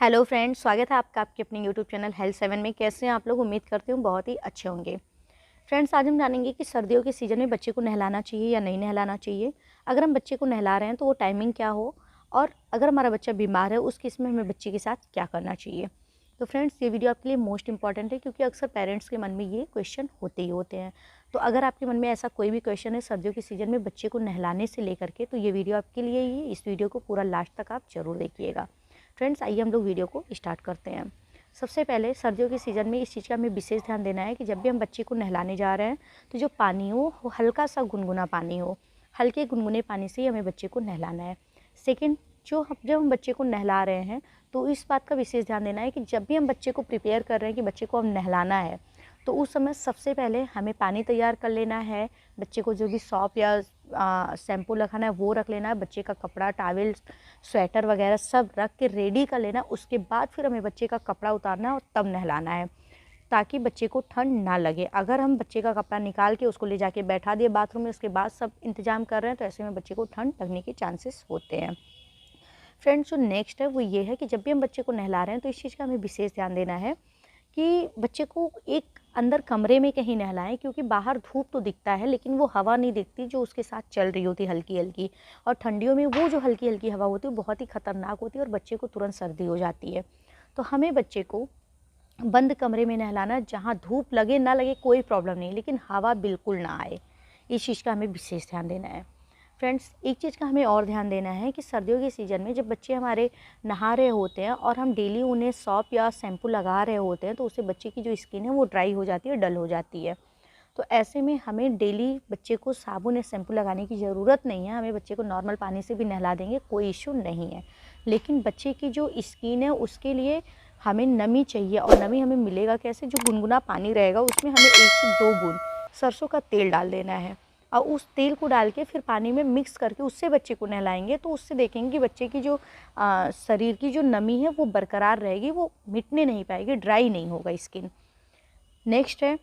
Hello friends, स्वागत है आपका आपके अपने यूट्यूब चैनल हेल्थ 7 में। कैसे हैं आप लोग? उम्मीद करती हूँ बहुत ही अच्छे होंगे। फ्रेंड्स, आज हम जानेंगे कि सर्दियों के सीज़न में बच्चे को नहलाना चाहिए या नहीं नहलाना चाहिए। अगर हम बच्चे को नहला रहे हैं तो वो टाइमिंग क्या हो, और अगर हमारा बच्चा बीमार है उस केस में हमें बच्चे के साथ क्या करना चाहिए। तो फ्रेंड्स, ये वीडियो आपके लिए मोस्ट इंपॉर्टेंट है, क्योंकि अक्सर पेरेंट्स के मन में ये क्वेश्चन होते ही होते हैं। तो अगर आपके मन में ऐसा कोई भी क्वेश्चन है सर्दियों के सीज़न में बच्चे को नहलाने से लेकर के, तो ये वीडियो आपके लिए ही है। इस वीडियो को पूरा लास्ट तक आप जरूर देखिएगा। फ्रेंड्स, आइए हम लोग वीडियो को स्टार्ट करते हैं। सबसे पहले सर्दियों के सीज़न में इस चीज़ का हमें विशेष ध्यान देना है कि जब भी हम बच्चे को नहलाने जा रहे हैं तो जो पानी हो वो हल्का सा गुनगुना पानी हो। हल्के गुनगुने पानी से ही हमें बच्चे को नहलाना है। सेकंड, जब हम बच्चे को नहला रहे हैं तो इस बात का विशेष ध्यान देना है कि जब भी हम बच्चे को प्रिपेयर कर रहे हैं कि बच्चे को हम नहलाना है, तो उस समय सबसे पहले हमें पानी तैयार कर लेना है। बच्चे को जो भी सॉप या शैम्पू लगाना है वो रख लेना है। बच्चे का कपड़ा, टॉवल, स्वेटर वगैरह सब रख के रेडी कर लेना। उसके बाद फिर हमें बच्चे का कपड़ा उतारना है और तब नहलाना है, ताकि बच्चे को ठंड ना लगे। अगर हम बच्चे का कपड़ा निकाल के उसको ले जाके बैठा दिए बाथरूम में, उसके बाद सब इंतजाम कर रहे हैं, तो ऐसे में बच्चे को ठंड लगने के चांसेस होते हैं। फ्रेंड्स, जो नेक्स्ट है वो ये है कि जब भी हम बच्चे को नहला रहे हैं तो इस चीज़ का हमें विशेष ध्यान देना है कि बच्चे को एक अंदर कमरे में कहीं नहलाएं, क्योंकि बाहर धूप तो दिखता है लेकिन वो हवा नहीं दिखती जो उसके साथ चल रही होती हल्की हल्की। और ठंडियों में वो जो हल्की हल्की हवा होती है वो बहुत ही खतरनाक होती है और बच्चे को तुरंत सर्दी हो जाती है। तो हमें बच्चे को बंद कमरे में नहलाना, जहाँ धूप लगे ना लगे कोई प्रॉब्लम नहीं, लेकिन हवा बिल्कुल ना आए। इस चीज़ का हमें विशेष ध्यान देना है। फ्रेंड्स, एक चीज़ का हमें और ध्यान देना है कि सर्दियों के सीज़न में जब बच्चे हमारे नहा रहे होते हैं और हम डेली उन्हें सॉप या शैम्पू लगा रहे होते हैं, तो उससे बच्चे की जो स्किन है वो ड्राई हो जाती है, डल हो जाती है। तो ऐसे में हमें डेली बच्चे को साबुन या शैम्पू लगाने की ज़रूरत नहीं है। हमें बच्चे को नॉर्मल पानी से भी नहला देंगे, कोई इशू नहीं है। लेकिन बच्चे की जो स्किन है उसके लिए हमें नमी चाहिए, और नमी हमें मिलेगा कैसे? जो गुनगुना पानी रहेगा उसमें हमें 1 से 2 बूंद सरसों का तेल डाल देना है, और उस तेल को डाल के फिर पानी में मिक्स करके उससे बच्चे को नहलाएंगे। तो उससे देखेंगे कि बच्चे की जो शरीर की जो नमी है वो बरकरार रहेगी, वो मिटने नहीं पाएगी, ड्राई नहीं होगा स्किन। नेक्स्ट है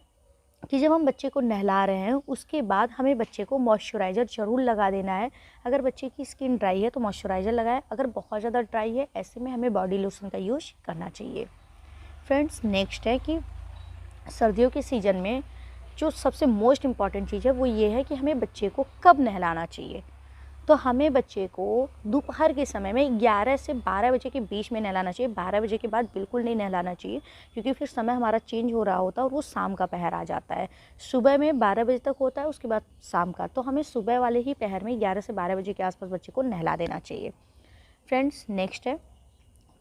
कि जब हम बच्चे को नहला रहे हैं उसके बाद हमें बच्चे को मॉइस्चराइज़र ज़रूर लगा देना है। अगर बच्चे की स्किन ड्राई है तो मॉइस्चराइज़र लगाएं, अगर बहुत ज़्यादा ड्राई है ऐसे में हमें बॉडी लोशन का यूज़ करना चाहिए। फ्रेंड्स, नेक्स्ट है कि सर्दियों के सीज़न में जो सबसे मोस्ट इम्पॉर्टेंट चीज़ है वो ये है कि हमें बच्चे को कब नहलाना चाहिए। तो हमें बच्चे को दोपहर के समय में 11 से 12 बजे के बीच में नहलाना चाहिए। 12 बजे के बाद बिल्कुल नहीं नहलाना चाहिए, क्योंकि फिर समय हमारा चेंज हो रहा होता है और वो शाम का पहर आ जाता है। सुबह में 12 बजे तक होता है, उसके बाद शाम का। तो हमें सुबह वाले ही पहर में 11 से 12 बजे के आसपास बच्चे को नहला देना चाहिए। फ्रेंड्स, नेक्स्ट है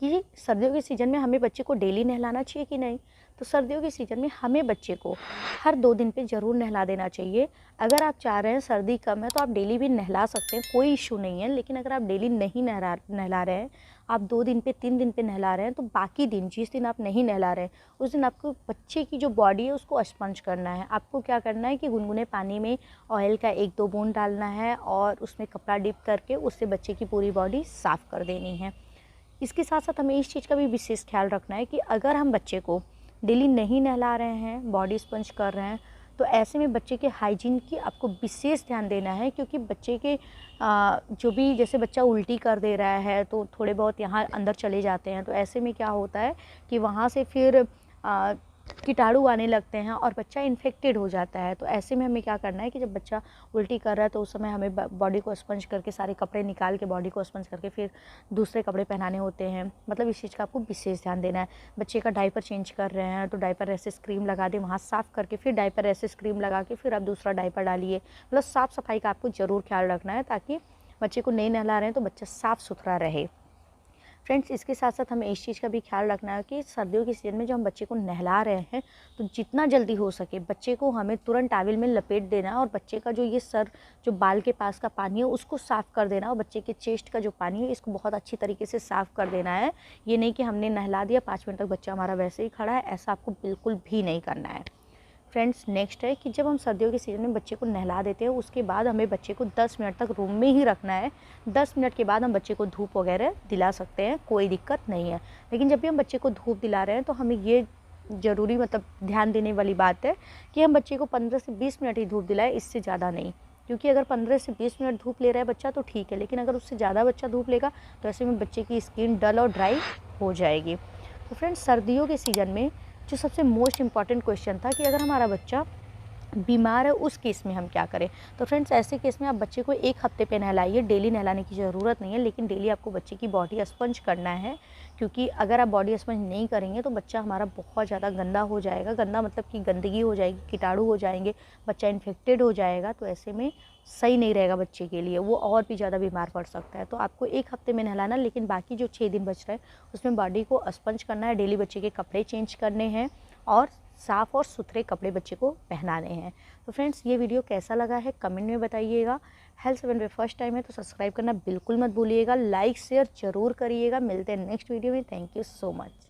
कि सर्दियों के सीज़न में हमें बच्चे को डेली नहलाना चाहिए कि नहीं। तो सर्दियों के सीज़न में हमें बच्चे को हर 2 दिन पे ज़रूर नहला देना चाहिए। अगर आप चाह रहे हैं सर्दी कम है तो आप डेली भी नहला सकते हैं, कोई इशू नहीं है। लेकिन अगर आप डेली नहीं नहला रहे हैं, आप 2 दिन पे 3 दिन पे नहला रहे हैं, तो बाकी दिन जिस दिन आप नहीं नहला रहे हैं उस दिन आपको बच्चे की जो बॉडी है उसको स्पंज करना है। आपको क्या करना है कि गुनगुने पानी में ऑयल का 1-2 बूंद डालना है और उसमें कपड़ा डिप करके उससे बच्चे की पूरी बॉडी साफ़ कर देनी है। इसके साथ साथ हमें इस चीज़ का भी विशेष ख्याल रखना है कि अगर हम बच्चे को डेली नहीं नहला रहे हैं, बॉडी स्पंज कर रहे हैं, तो ऐसे में बच्चे के हाइजीन की आपको विशेष ध्यान देना है। क्योंकि बच्चे के जो भी, जैसे बच्चा उल्टी कर दे रहा है तो थोड़े बहुत यहाँ अंदर चले जाते हैं, तो ऐसे में क्या होता है कि वहाँ से फिर कीटाणु आने लगते हैं और बच्चा इन्फेक्टेड हो जाता है। तो ऐसे में हमें क्या करना है कि जब बच्चा उल्टी कर रहा है तो उस समय हमें बॉडी को स्पंज करके, सारे कपड़े निकाल के बॉडी को स्पंज करके फिर दूसरे कपड़े पहनाने होते हैं। मतलब इस चीज़ का आपको विशेष ध्यान देना है। बच्चे का डायपर चेंज कर रहे हैं तो डायपर रैशेस क्रीम लगा दें, वहाँ साफ़ करके फिर डायपर रैशेस क्रीम लगा के फिर आप दूसरा डायपर डालिए। मतलब साफ़ सफाई का आपको ज़रूर ख्याल रखना है, ताकि बच्चे को नहीं नहला रहे हैं तो बच्चा साफ़ सुथरा रहे। फ्रेंड्स, इसके साथ साथ हमें इस चीज़ का भी ख्याल रखना है कि सर्दियों के सीज़न में जब हम बच्चे को नहला रहे हैं तो जितना जल्दी हो सके बच्चे को हमें तुरंत टॉवल में लपेट देना है, और बच्चे का जो ये सर, जो बाल के पास का पानी है उसको साफ़ कर देना, और बच्चे के चेस्ट का जो पानी है इसको बहुत अच्छी तरीके से साफ़ कर देना है। ये नहीं कि हमने नहला दिया 5 मिनट तक बच्चा हमारा वैसे ही खड़ा है, ऐसा आपको बिल्कुल भी नहीं करना है। फ्रेंड्स, नेक्स्ट है कि जब हम सर्दियों के सीज़न में बच्चे को नहला देते हैं उसके बाद हमें बच्चे को 10 मिनट तक रूम में ही रखना है। 10 मिनट के बाद हम बच्चे को धूप वगैरह दिला सकते हैं, कोई दिक्कत नहीं है। लेकिन जब भी हम बच्चे को धूप दिला रहे हैं तो हमें ये ज़रूरी, मतलब ध्यान देने वाली बात है कि हम बच्चे को 15 से 20 मिनट ही धूप दिलाएं, इससे ज़्यादा नहीं। क्योंकि अगर 15 से 20 मिनट धूप ले रहा है बच्चा तो ठीक है, लेकिन अगर उससे ज़्यादा बच्चा धूप लेगा तो ऐसे में बच्चे की स्किन डल और ड्राई हो जाएगी। तो फ्रेंड्स, सर्दियों के सीज़न में जो सबसे मोस्ट इम्पॉर्टेंट क्वेश्चन था कि अगर हमारा बच्चा बीमार है उस केस में हम क्या करें। तो फ्रेंड्स, ऐसे केस में आप बच्चे को 1 हफ्ते पे नहलाइए। डेली नहलाने की ज़रूरत नहीं है, लेकिन डेली आपको बच्चे की बॉडी स्पंज करना है, क्योंकि अगर आप बॉडी स्पंज नहीं करेंगे तो बच्चा हमारा बहुत ज़्यादा गंदा हो जाएगा। गंदा मतलब कि गंदगी हो जाएगी, कीटाणु हो जाएंगे, बच्चा इन्फेक्टेड हो जाएगा। तो ऐसे में सही नहीं रहेगा बच्चे के लिए, वो और भी ज़्यादा बीमार पड़ सकता है। तो आपको 1 हफ्ते में नहलाना, लेकिन बाकी जो 6 दिन बच रहे हैं उसमें बॉडी को स्पंज करना है। डेली बच्चे के कपड़े चेंज करने हैं और साफ़ और सुथरे कपड़े बच्चे को पहनाने हैं। तो फ्रेंड्स, ये वीडियो कैसा लगा है कमेंट में बताइएगा। हेल्थ 7 पे फर्स्ट टाइम है तो सब्सक्राइब करना बिल्कुल मत भूलिएगा। लाइक शेयर ज़रूर करिएगा। मिलते हैं नेक्स्ट वीडियो में। Thank you so much.